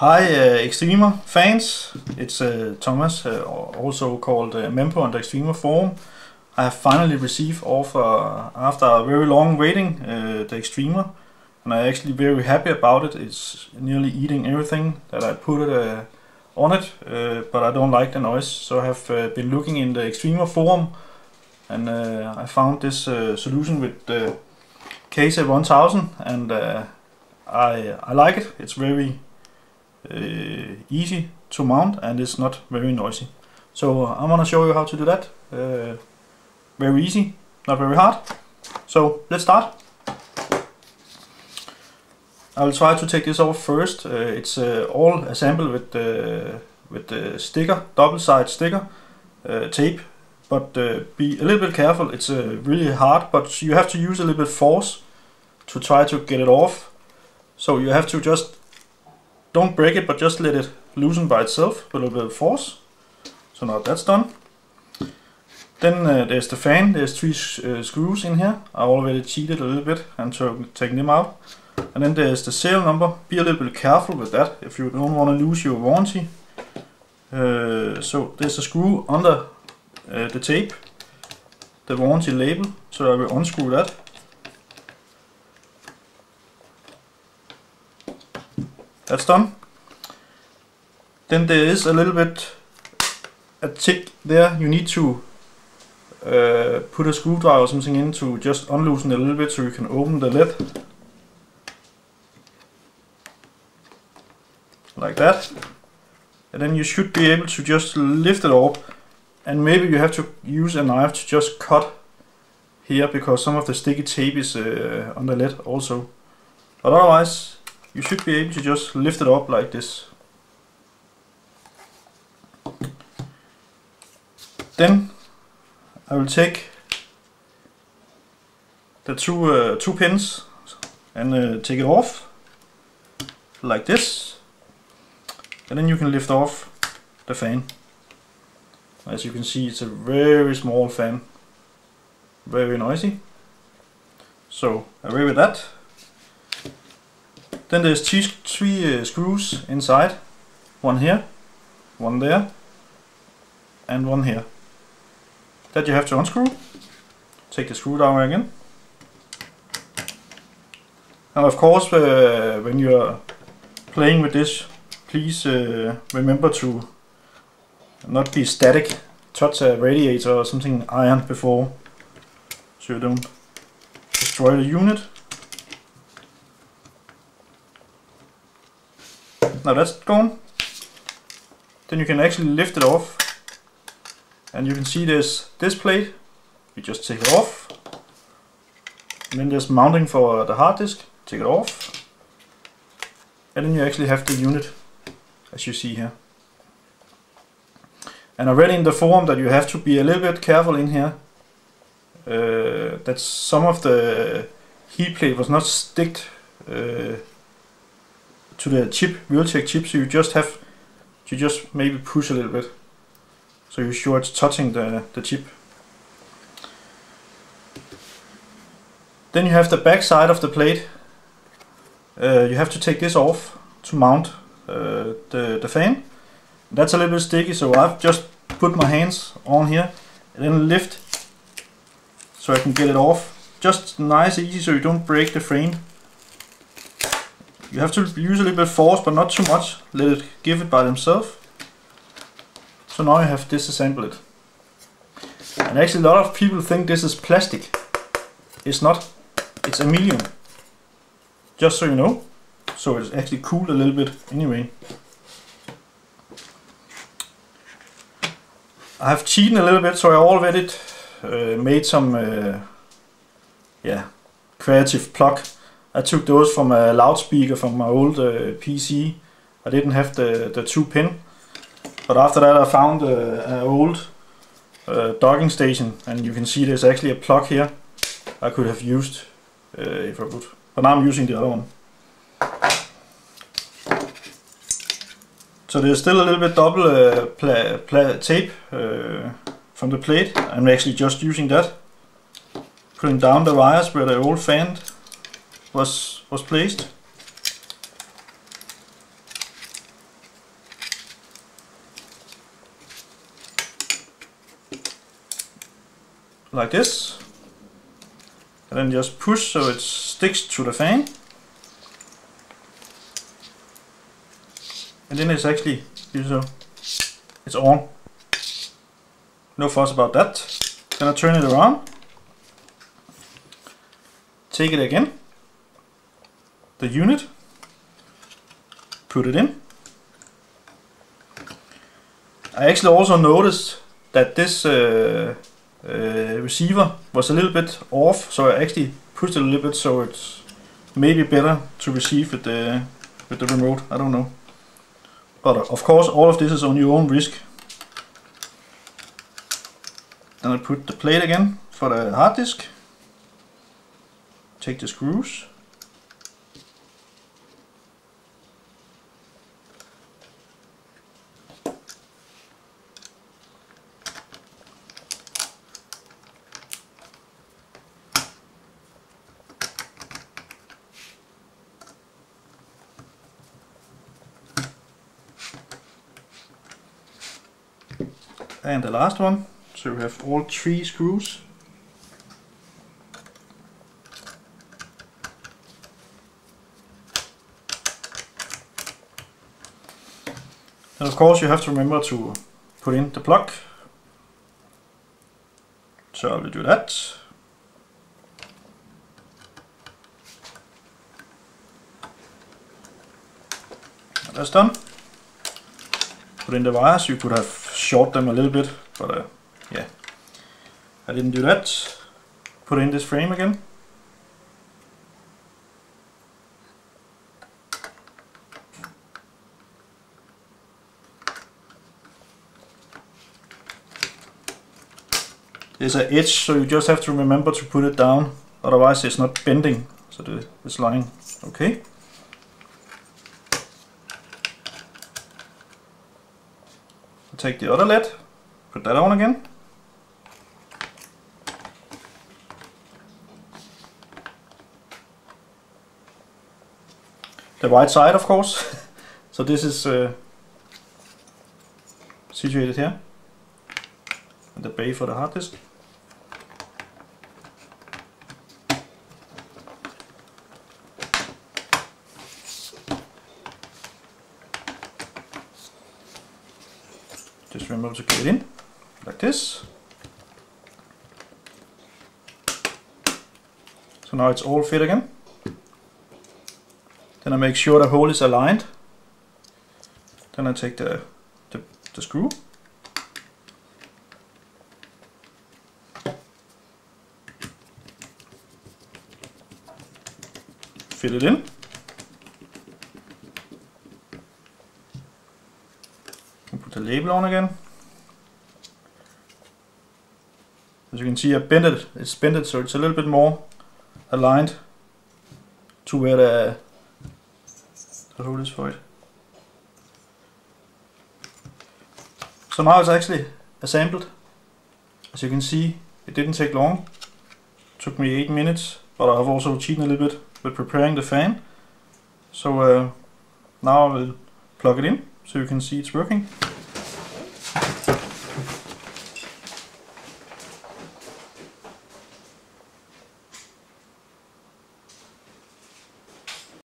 Hi Extremer fans, it's Thomas, also called a member on the Extremer forum. I have finally received after a very long waiting the Extremer, and I'm actually very happy about it. It's nearly eating everything that I put on it, but I don't like the noise, so I have been looking in the Extremer forum, and I found this solution with the Kasa 1000, and I like it. It's very easy to mount and it's not very noisy. So I'm gonna show you how to do that. Very easy, not very hard. So let's start. I will try to take this off first. It's all assembled with the sticker, double-sided sticker tape. But be a little bit careful. It's really hard, but you have to use a little bit force to try to get it off. So you have to just don't break it, but just let it loosen by itself with a little bit of force. So now that's done. Then there's the fan. There's 3 screws in here. I already cheated a little bit and taken them out. And then there's the serial number. Be a little bit careful with that if you don't want to lose your warranty. So there's a screw under the tape, the warranty label. So I will unscrew that. That's done. Then there is a little bit a tick there. You need to put a screwdriver or something in to just unloosen it a little bit so you can open the lid. Like that. And then you should be able to just lift it up. And maybe you have to use a knife to just cut here because some of the sticky tape is on the lid also. But otherwise, you should be able to just lift it up like this. Then I will take the two pins and take it off like this. And then you can lift off the fan. As you can see, it's a very small fan, very noisy. So away with that. Then there's 3 screws inside, one here, one there, and one here. That you have to unscrew. Take the screwdriver again. And of course, when you're playing with this, please remember to not be static. Touch a radiator or something iron before, so you don't destroy the unit. Now that's gone. Then you can actually lift it off, and you can see there's this plate. You just take it off, and then there's mounting for the hard disk. Take it off, and then you actually have the unit, as you see here. And I read in the forum that you have to be a little bit careful in here. That some of the heat plate was not sticked to the chip, Realtek chip, so you just have to just maybe push a little bit, so you're sure it's touching the chip. Then you have the back side of the plate. You have to take this off to mount the fan. That's a little bit sticky, so I've just put my hands on here and then lift so I can get it off. Just nice and easy so you don't break the frame. You have to use a little bit of force, but not too much. Let it give it by themselves. So now you have disassembled it. And actually a lot of people think this is plastic. It's not. It's aluminium. Just so you know. So it's actually cooled a little bit anyway. I have cheated a little bit, so I already made some creative plug. I took those from a loudspeaker from my old PC. I didn't have the 2 pin, but after that I found an old docking station, and you can see there's actually a plug here I could have used if I would, but now I'm using the other one. So there's still a little bit double tape from the plate. I'm actually just using that, putting down the wires where the old fan was placed. like this, and then just push so it sticks to the fan, and then it's actually, it's on. No fuss about that. Gonna turn it around, take it again, the unit, put it in. I actually also noticed that this receiver was a little bit off, so I actually pushed it a little bit so it's maybe better to receive with the remote. I don't know, but of course all of this is on your own risk. Then I put the plate again for the hard disk. Take the screws. And the last one, so we have all 3 screws. And of course you have to remember to put in the plug. So I will do that. And that's done. Put in the wires. You could have short them a little bit, but yeah, I didn't do that. Put in this frame again. There's an edge, so you just have to remember to put it down, otherwise it's not bending, so it's lying okay. Take the other led, put that on again. The right side, of course. So this is situated here, and the bay for the hard disk. Just remember to get it in, like this. So now it's all fit again. Then I make sure the hole is aligned. Then I take the screw. Fit it in. Put the label on again. As you can see, I bent it. It's bent so it's a little bit more aligned to where the hole is for it. So now it's actually assembled. As you can see, it didn't take long. It took me 8 minutes, but I've also cheated a little bit with preparing the fan. So now I will plug it in so you can see it's working.